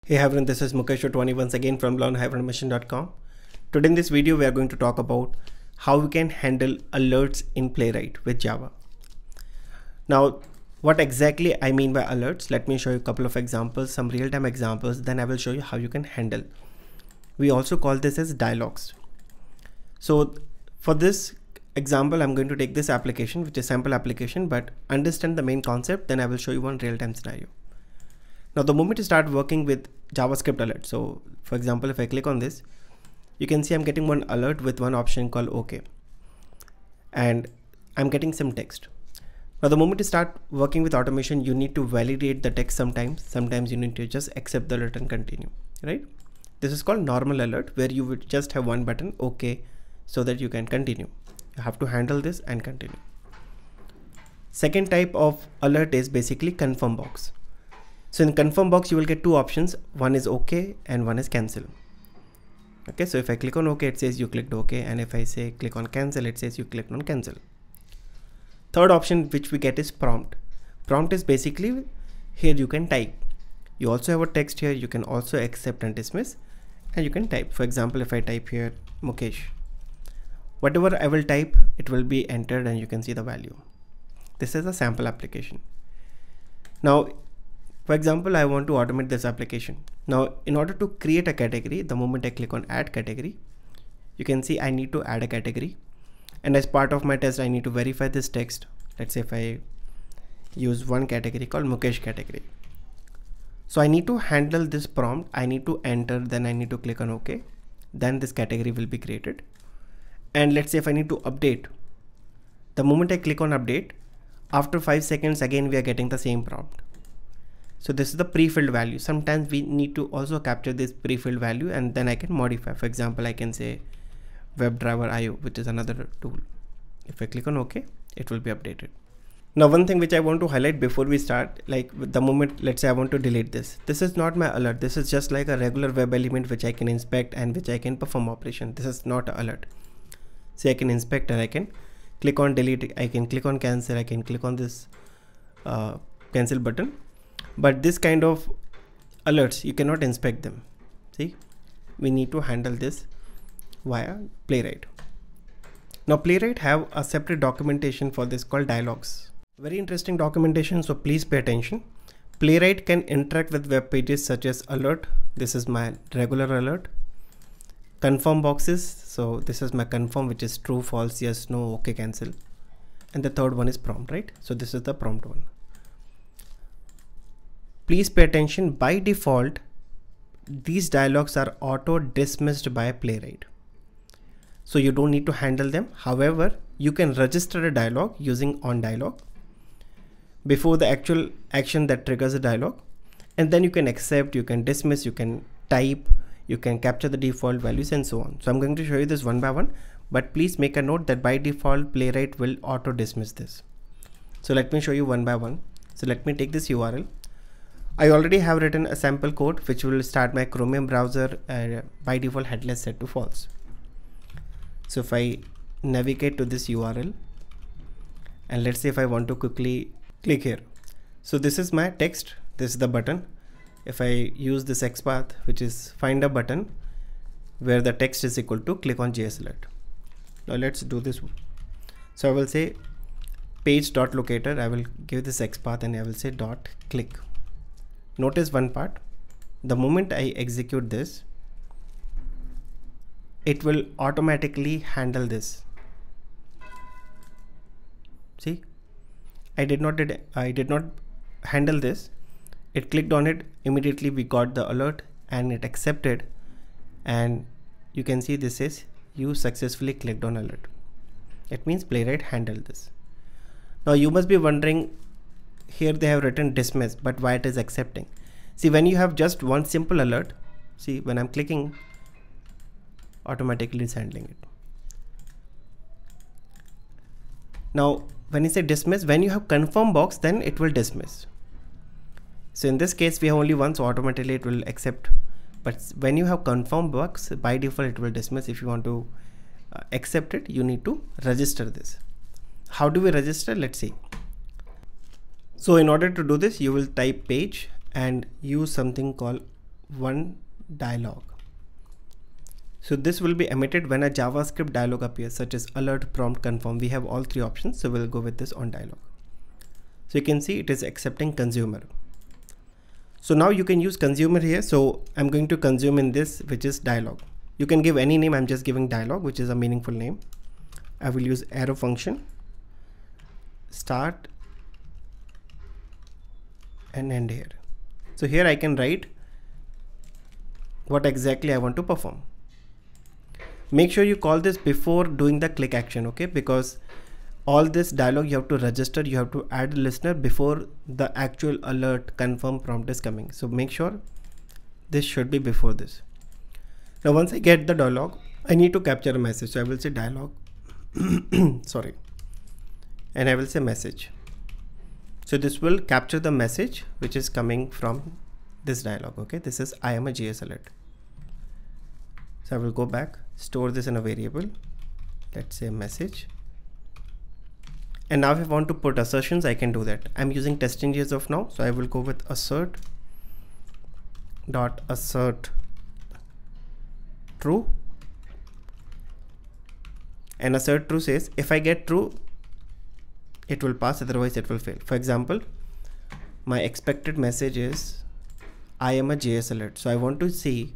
Hey everyone, this is Mukesh Otwani once again from learn-animation.com. Today in this video we are going to talk about how we can handle alerts in Playwright with Java. Now what exactly I mean by alerts, let me show you a couple of examples, some real-time examples, then I will show you how you can handle. We also call this as dialogs. So for this example I'm going to take this application, which is sample application, but understand the main concept, then I will show you one real-time scenario. Now the moment you start working with JavaScript alert, so for example if I click on this, you can see I'm getting one alert with one option called OK, and I'm getting some text. Now the moment you start working with automation, you need to validate the text sometimes you need to just accept the alert and continue, right? This is called normal alert, where you would just have one button OK so that you can continue. You have to handle this and continue. Second type of alert is basically confirm box. So in confirm box you will get two options, one is OK and one is cancel. Okay, so if I click on OK, it says you clicked OK, and if I say click on cancel, it says you clicked on cancel. Third option which we get is prompt. Prompt is basically, here you can type. You also have a text here, you can also accept and dismiss, and you can type. For example, if I type here Mukesh, whatever I will type, it will be entered and you can see the value. This is a sample application. Now for example, I want to automate this application. Now in order to create a category, the moment I click on add category, you can see I need to add a category, and as part of my test I need to verify this text. Let's say if I use one category called Mukesh category, so I need to handle this prompt, I need to enter, then I need to click on OK, then this category will be created. And let's say if I need to update, the moment I click on update, after 5 seconds again we are getting the same prompt. So this is the pre-filled value. Sometimes we need to also capture this pre-filled value and then I can modify. For example, I can say WebDriver IO, which is another tool. If I click on OK, it will be updated. Now one thing which I want to highlight before we start, like with the moment, let's say I want to delete this. This is not my alert. This is just like a regular web element which I can inspect and which I can perform operation. This is not an alert. See, I can inspect and I can click on delete. I can click on cancel. I can click on this cancel button. But this kind of alerts, you cannot inspect them. See, we need to handle this via Playwright. Now Playwright have a separate documentation for this called Dialogs. Very interesting documentation, so please pay attention. Playwright can interact with web pages such as alert. This is my regular alert. Confirm boxes, so this is my confirm, which is true, false, yes, no, okay, cancel. And the third one is prompt, right? So this is the prompt one. Please pay attention, by default these dialogs are auto dismissed by Playwright, so you don't need to handle them. However, you can register a dialog using onDialog before the actual action that triggers a dialog, and then you can accept, you can dismiss, you can type, you can capture the default values and so on. So I'm going to show you this one by one, but please make a note that by default Playwright will auto dismiss this. So let me show you one by one. So let me take this URL. I already have written a sample code which will start my Chromium browser by default headless set to false. So if I navigate to this URL, and let's say if I want to quickly click here, so this is my text, this is the button. If I use this XPath, which is find a button where the text is equal to click on JS alert. Now let's do this. So I will say page.locator, I will give this XPath and I will say dot click. Notice one part, the moment I execute this, it will automatically handle this. See, I did not handle this. It clicked on it, immediately we got the alert and it accepted, and you can see this says you successfully clicked on alert. It means Playwright handled this. Now you must be wondering, here they have written dismiss, but why it is accepting? See, when you have just one simple alert, see, when I'm clicking, automatically it's handling it. Now when you say dismiss, when you have confirm box, then it will dismiss. So in this case we have only one, so automatically it will accept. But when you have confirm box, by default it will dismiss. If you want to accept it, you need to register this. How do we register? Let's see. So in order to do this, you will type page and use something called one dialog. So this will be emitted when a JavaScript dialog appears, such as alert, prompt, confirm. We have all three options, so we'll go with this on dialog. So you can see it is accepting consumer. So now you can use consumer here. So I'm going to consume in this, which is dialog. You can give any name. I'm just giving dialog, which is a meaningful name. I will use arrow function, start and end here. So here I can write what exactly I want to perform. Make sure you call this before doing the click action, okay? Because all this dialog you have to register, you have to add a listener before the actual alert confirm prompt is coming. So make sure this should be before this. Now once I get the dialog, I need to capture a message. So I will say dialog, sorry, and I will say message. So this will capture the message which is coming from this dialog, okay? This is I am a JS alert. So I will go back, store this in a variable, let's say message. And now if I want to put assertions, I can do that. I'm using testing as of now, so I will go with assert true, and assert true says if I get true, it will pass, otherwise it will fail. For example, my expected message is I am a JS alert. So I want to see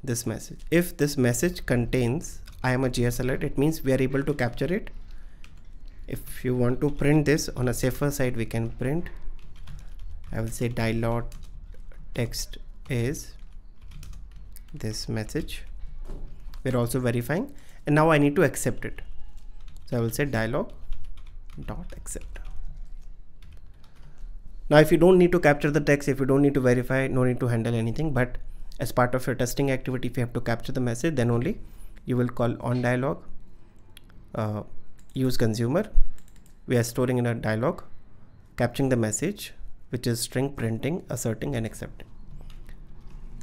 this message. If this message contains I am a JS alert, it means we are able to capture it. If you want to print this on a safer side, we can print. I will say dialog text is this message. We're also verifying, and now I need to accept it. So I will say dialog dot accept. Now if you don't need to capture the text, if you don't need to verify, no need to handle anything, but as part of your testing activity, if you have to capture the message, then only you will call on dialog, use consumer. We are storing in a dialog, capturing the message, which is string, printing, asserting and accepting.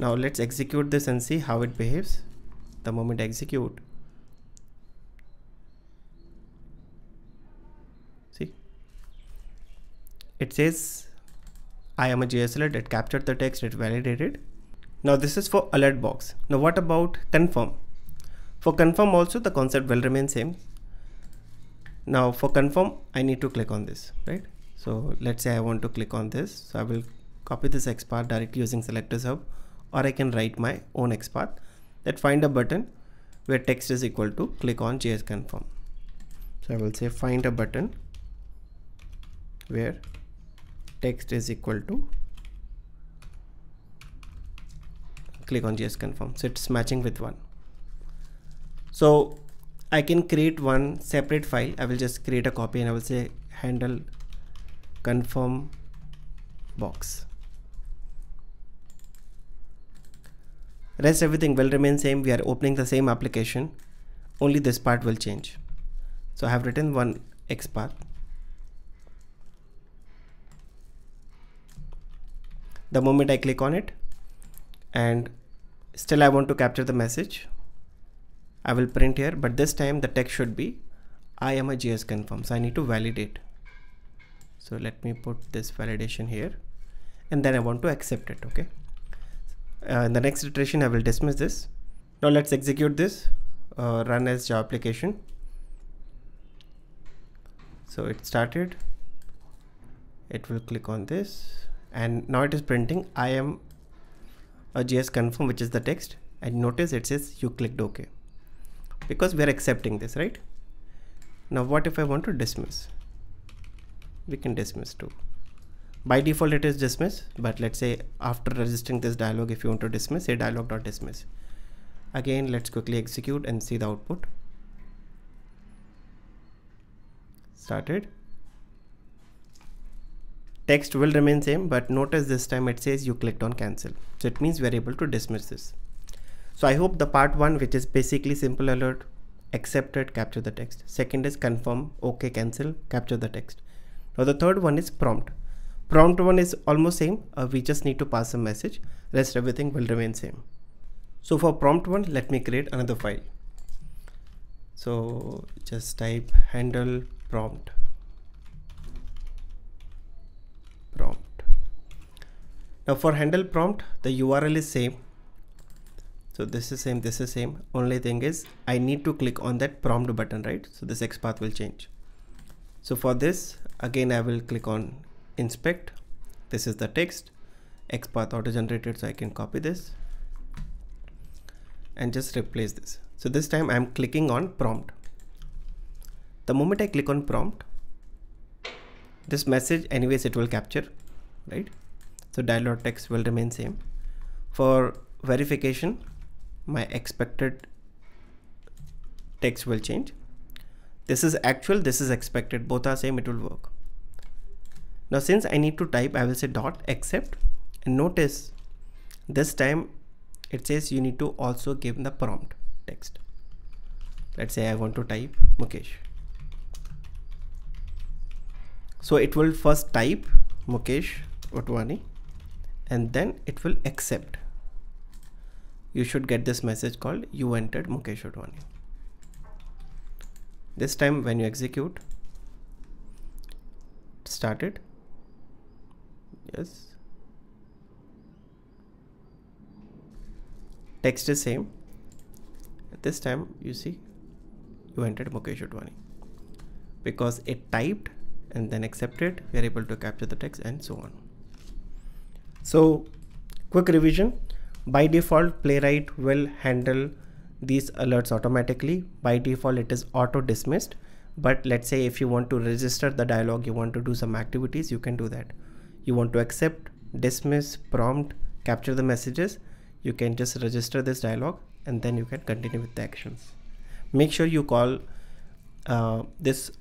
Now let's execute this and see how it behaves. The moment I execute, see, it says I am a JS alert. It captured the text, it validated. Now this is for alert box. Now what about confirm? For confirm also the concept will remain same. Now for confirm, I need to click on this, right? So let's say I want to click on this. So I will copy this XPath directly using selectors hub, or I can write my own XPath that find a button where text is equal to click on JS confirm. So I will say find a button where text is equal to click on JS confirm. So it's matching with 1. So I can create one separate file. I will just create a copy and I will say handle confirm box. Rest everything will remain same. We are opening the same application, only this part will change. So I have written one XPath. The moment I click on it, and still I want to capture the message, I will print here, but this time the text should be I am a JS confirm. So I need to validate. So let me put this validation here, and then I want to accept it. Okay. In the next iteration, I will dismiss this. Now let's execute this, run as Java application. So it started, it will click on this, and now it is printing I am a JS confirm, which is the text, and notice it says you clicked OK, because we are accepting this, right? Now what if I want to dismiss? We can dismiss too. By default it is dismiss, but let's say after registering this dialog, if you want to dismiss, say dialog.dismiss. Again, let's quickly execute and see the output. Started. Text will remain same, but notice this time it says you clicked on cancel. So it means we are able to dismiss this. So I hope the part 1, which is basically simple alert, accepted, capture the text. Second is confirm, okay, cancel, capture the text. Now the third one is prompt. Prompt one is almost same. We just need to pass a message. Rest everything will remain same. So for prompt one, let me create another file. So just type handle prompt. Now for handle prompt, the URL is same. So this is same, this is same. Only thing is I need to click on that prompt button, right? So this XPath will change. So for this, again, I will click on inspect. This is the text, XPath auto generated. So I can copy this and just replace this. So this time I'm clicking on prompt. The moment I click on prompt, this message anyways it will capture, right? So dialog text will remain same. For verification, my expected text will change. This is actual, this is expected, both are same, it will work. Now since I need to type, I will say dot accept, and notice this time it says you need to also give the prompt text. Let's say I want to type Mukesh. So it will first type Mukesh Otwani and then it will accept. You should get this message called you entered Mukesh Otwani. This time when you execute, started. Yes. Text is same. This time you see you entered Mukesh Otwani. Because it typed and then accepted, we are able to capture the text and so on. So quick revision. By default, Playwright will handle these alerts automatically. By default, it is auto dismissed. But let's say if you want to register the dialog, you want to do some activities, you can do that. You want to accept, dismiss, prompt, capture the messages, you can just register this dialog and then you can continue with the actions. Make sure you call this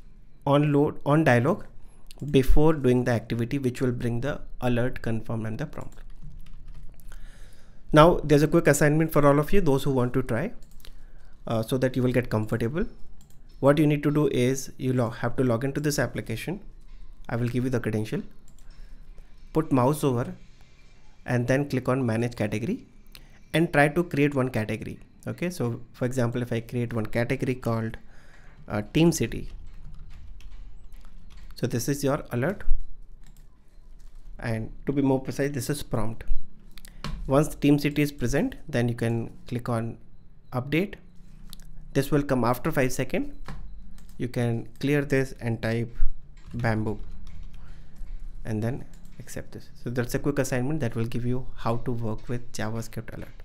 on dialog before doing the activity, which will bring the alert, confirm and the prompt. Now there's a quick assignment for all of you, those who want to try, so that you will get comfortable. What you need to do is you have to log into this application. I will give you the credential. Put mouse over and then click on manage category and try to create one category. Okay, so for example, if I create one category called Team City. So this is your alert, and to be more precise, this is prompt. Once Team City is present, then you can click on update. This will come after 5 seconds. You can clear this and type bamboo and then accept this. So that's a quick assignment that will give you how to work with JavaScript alert.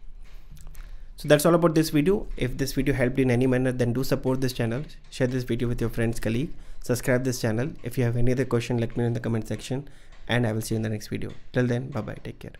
So that's all about this video. If this video helped in any manner, then do support this channel. Share this video with your friends, colleague. Subscribe this channel. If you have any other question, let me know in the comment section, and I will see you in the next video. Till then, bye bye. Take care.